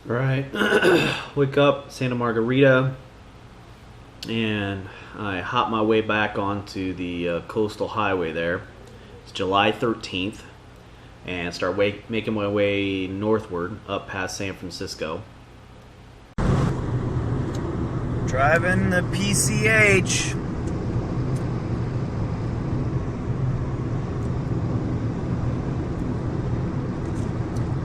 Right. Wake up, Santa Margarita, and I hop my way back onto the coastal highway there. It's July 13th, and start making my way northward up past San Francisco. Driving the PCH.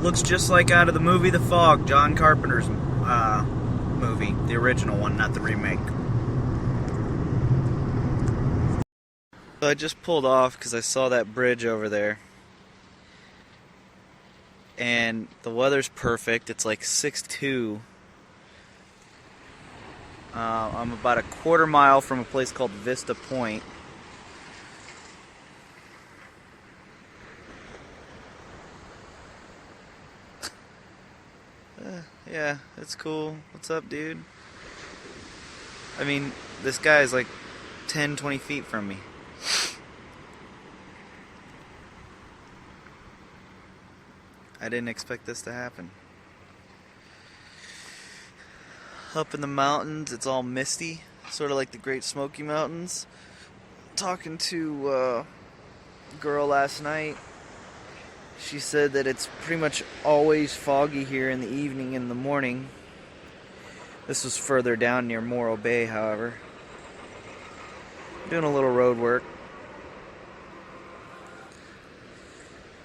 Looks just like out of the movie The Fog, John Carpenter's movie. The original one, not the remake. So I just pulled off because I saw that bridge over there. And the weather's perfect. It's like 6'2". I'm about a quarter mile from a place called Vista Point. Yeah, it's cool. What's up, dude? I mean, this guy is like 10, 20 feet from me. I didn't expect this to happen. Up in the mountains, it's all misty, sort of like the Great Smoky Mountains. Talking to a girl last night. She said that it's pretty much always foggy here in the evening and the morning. This was further down near Morro Bay, however. Doing a little road work.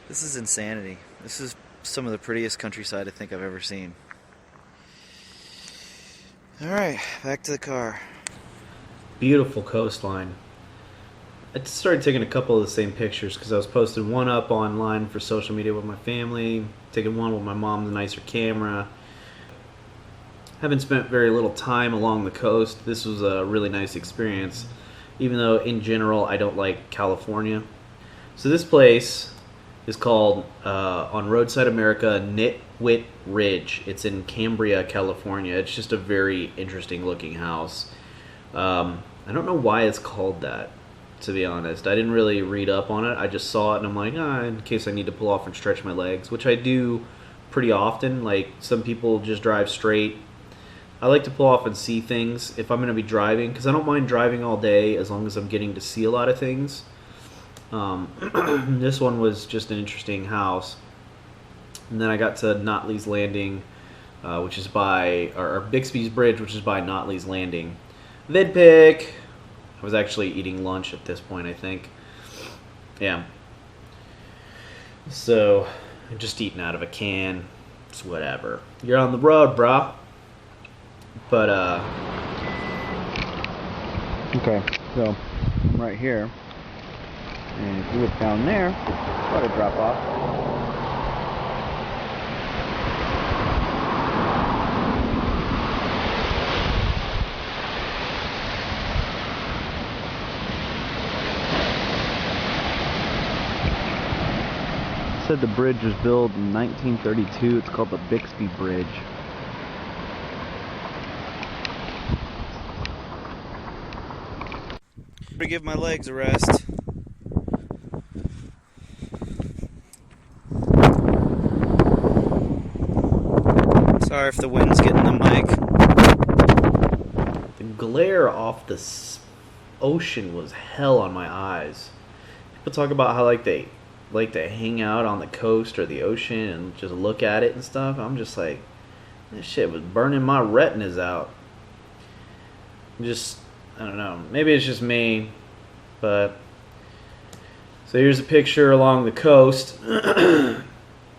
This is insanity. This is some of the prettiest countryside I think I've ever seen. Alright, back to the car. Beautiful coastline. I started taking a couple of the same pictures because I was posting one up online for social media with my family, taking one with my mom's nicer camera. Haven't spent very little time along the coast. This was a really nice experience, even though in general I don't like California. So this place is called, on Roadside America, Nitwit Ridge. It's in Cambria, California. It's just a very interesting looking house. I don't know why it's called that, to be honest. I didn't really read up on it. I just saw it and I'm like, in case I need to pull off and stretch my legs, which I do pretty often. Like, some people just drive straight. I like to pull off and see things if I'm going to be driving, because I don't mind driving all day as long as I'm getting to see a lot of things. This one was just an interesting house. And then I got to Notley's Landing, which is by, or Bixby's Bridge, which is by Notley's Landing. VidPic. I was actually eating lunch at this point, I think. Yeah. So, I'm just eating out of a can. It's whatever. You're on the road, brah. But, okay, so, I'm right here. And if you look down there, about to drop off. Said the bridge was built in 1932. It's called the Bixby Bridge. To give my legs a rest. Sorry if the wind's getting the mic. The glare off the ocean was hell on my eyes. People talk about how they like to hang out on the coast or the ocean and just look at it and stuff. I'm just like, this shit was burning my retinas out. I don't know. Maybe it's just me, but so here's a picture along the coast.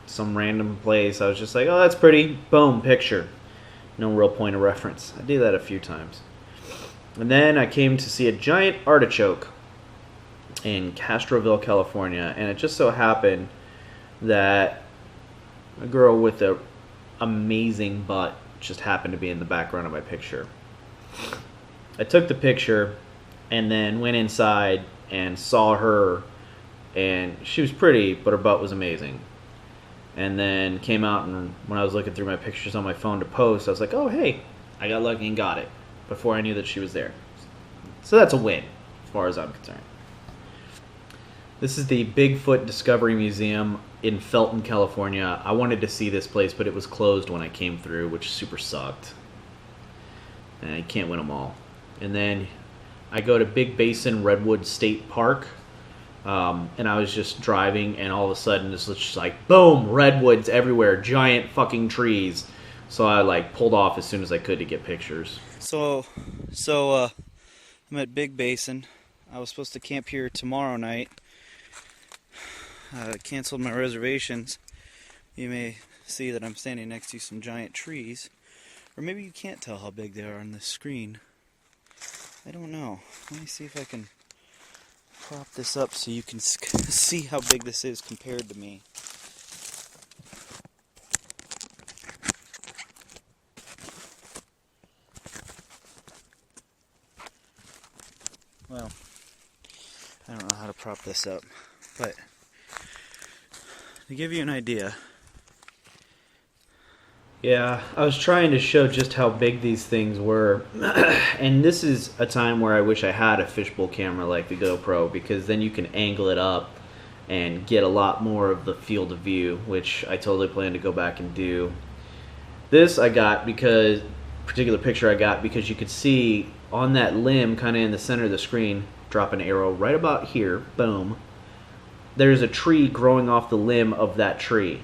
Some random place. I was just like, oh, that's pretty. Boom, picture. No real point of reference. I do that a few times. And then I came to see a giant artichoke in Castroville, California, and it just so happened that a girl with an amazing butt just happened to be in the background of my picture. I took the picture and then went inside and saw her, and she was pretty, but her butt was amazing. And then came out, and when I was looking through my pictures on my phone to post, I was like, oh, hey, I got lucky and got it before I knew that she was there. So that's a win, as far as I'm concerned. This is the Bigfoot Discovery Museum in Felton, California. I wanted to see this place, but it was closed when I came through, which super sucked. And I can't win them all. And then I go to Big Basin Redwood State Park, and I was just driving, and all of a sudden it's just like, boom, redwoods everywhere, giant fucking trees. So I like pulled off as soon as I could to get pictures. So I'm at Big Basin. I was supposed to camp here tomorrow night. Canceled my reservations. You may see that I'm standing next to some giant trees. Or maybe you can't tell how big they are on this screen. I don't know. Let me see if I can prop this up so you can see how big this is compared to me. Well, I don't know how to prop this up, but to give you an idea. Yeah, I was trying to show just how big these things were. And this is a time where I wish I had a fishbowl camera like the GoPro, because then you can angle it up and get a lot more of the field of view, which I totally plan to go back and do. This I got because, particular picture I got because you could see on that limb kind of in the center of the screen, drop an arrow right about here, boom, there's a tree growing off the limb of that tree.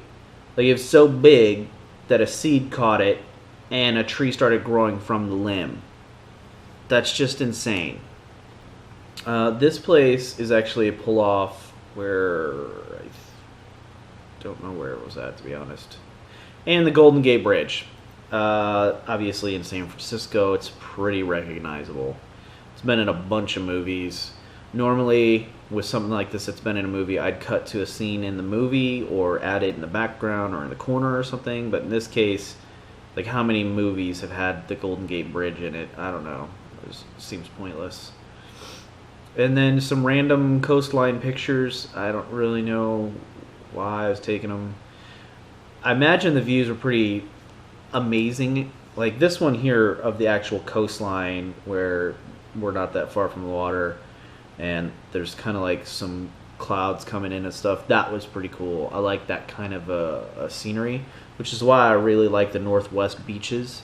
Like, it's so big that a seed caught it and a tree started growing from the limb. That's just insane. This place is actually a pull-off where I don't know where it was at, to be honest. And the Golden Gate Bridge. Obviously in San Francisco, it's pretty recognizable. It's been in a bunch of movies. Normally, with something like this that's been in a movie, I'd cut to a scene in the movie or add it in the background or in the corner or something. But in this case, like, how many movies have had the Golden Gate Bridge in it? I don't know. It seems pointless. And then some random coastline pictures. I don't really know why I was taking them. I imagine the views were pretty amazing. Like this one here of the actual coastline where we're not that far from the water and there's kind of like some clouds coming in and stuff. That was pretty cool. I like that kind of a scenery, which is why I really like the Northwest beaches.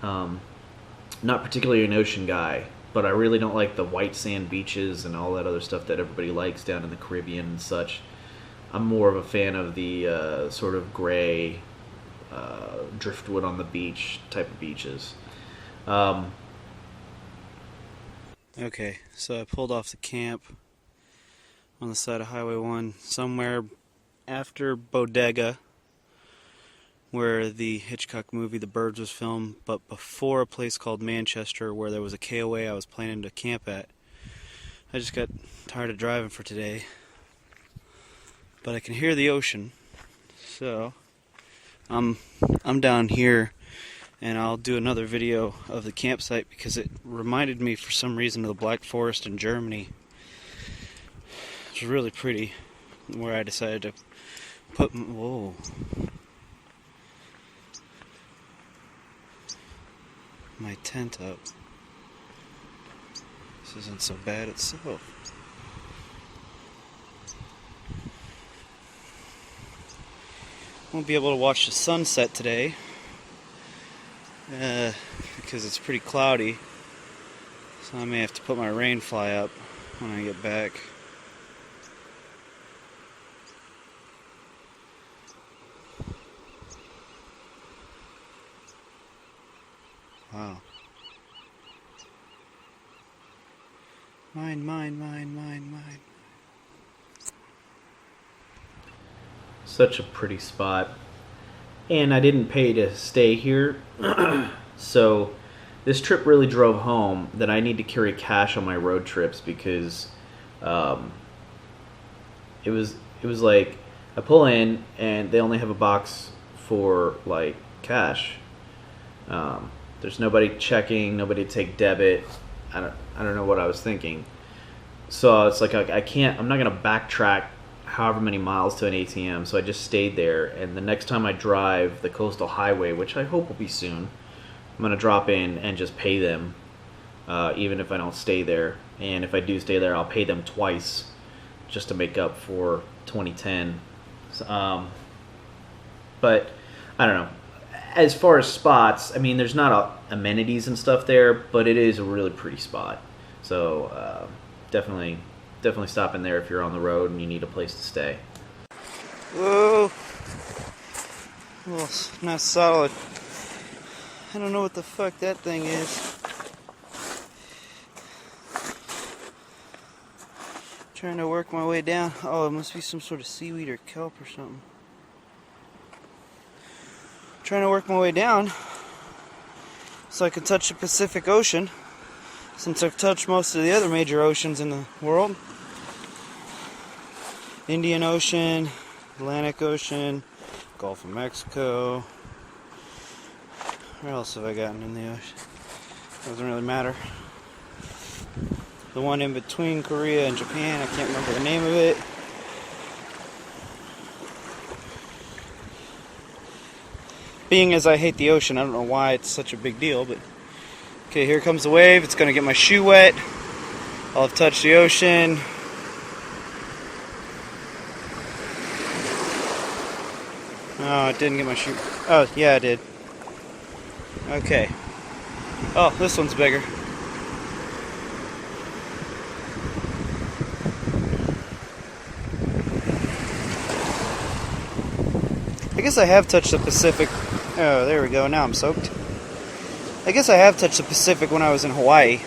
Not particularly an ocean guy, but I really don't like the white sand beaches and all that other stuff that everybody likes down in the Caribbean and such. I'm more of a fan of the sort of gray driftwood on the beach type of beaches. Okay, so I pulled off the camp on the side of Highway 1 somewhere after Bodega, where the Hitchcock movie The Birds was filmed, but before a place called Manchester where there was a KOA I was planning to camp at. I just got tired of driving for today, but I can hear the ocean, so I'm down here, and I'll do another video of the campsite because it reminded me for some reason of the Black Forest in Germany. It's really pretty, where I decided to put my tent up. This isn't so bad itself. Won't be able to watch the sunset today because it's pretty cloudy, so I may have to put my rain fly up when I get back. Wow. Mine. Such a pretty spot. And I didn't pay to stay here. So this trip really drove home that I need to carry cash on my road trips because it was like I pull in and they only have a box for like cash. There's nobody checking, nobody to take debit. I don't know what I was thinking. So it's like I'm not gonna backtrack however many miles to an ATM, so I just stayed there, and the next time I drive the coastal highway, which I hope will be soon, I'm going to drop in and just pay them, even if I don't stay there. And if I do stay there, I'll pay them twice just to make up for 2010. But I don't know. As far as spots, I mean, there's not amenities and stuff there, but it is a really pretty spot. So definitely stop in there if you're on the road and you need a place to stay. Whoa. Well, not solid. I don't know what the fuck that thing is. Trying to work my way down. Oh, it must be some sort of seaweed or kelp or something. Trying to work my way down so I can touch the Pacific Ocean, since I've touched most of the other major oceans in the world. Indian Ocean, Atlantic Ocean, Gulf of Mexico. Where else have I gotten in the ocean? Doesn't really matter. The one in between Korea and Japan, I can't remember the name of it. Being as I hate the ocean, I don't know why it's such a big deal, but... Okay, here comes the wave. It's going to get my shoe wet. I'll have touched the ocean. Oh, it didn't get my shoe... Oh, yeah, it did. Okay. Oh, this one's bigger. I guess I have touched the Pacific. Oh, there we go. Now I'm soaked. I guess I have touched the Pacific when I was in Hawaii.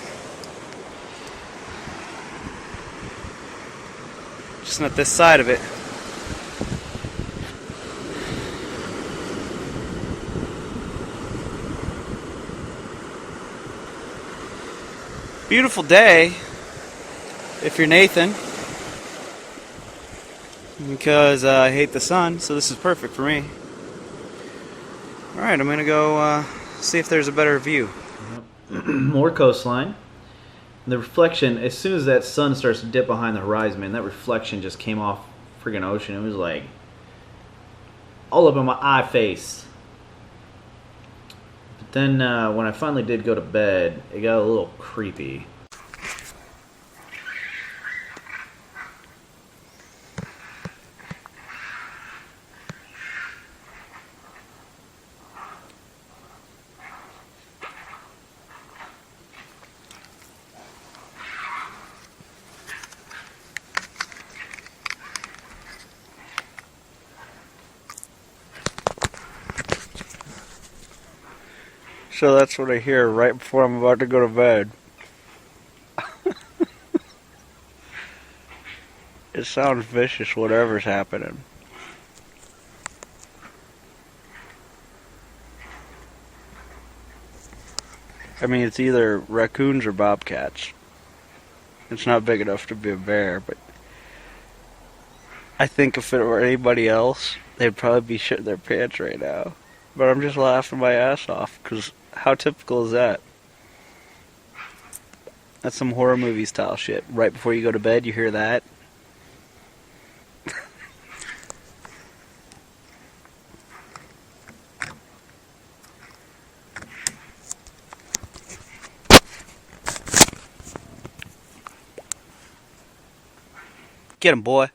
Just not this side of it. Beautiful day, if you're Nathan, because I hate the sun, so this is perfect for me. Alright, I'm going to go see if there's a better view. More coastline. The reflection, as soon as that sun starts to dip behind the horizon, man, that reflection just came off friggin' ocean. It was like all up in my eye face. But then when I finally did go to bed, it got a little creepy. So that's what I hear right before I'm about to go to bed. It sounds vicious, whatever's happening. I mean, it's either raccoons or bobcats. It's not big enough to be a bear, but I think if it were anybody else, they'd probably be shitting their pants right now. But I'm just laughing my ass off, because how typical is that? That's some horror movie style shit. Right before you go to bed, you hear that. Get him, boy.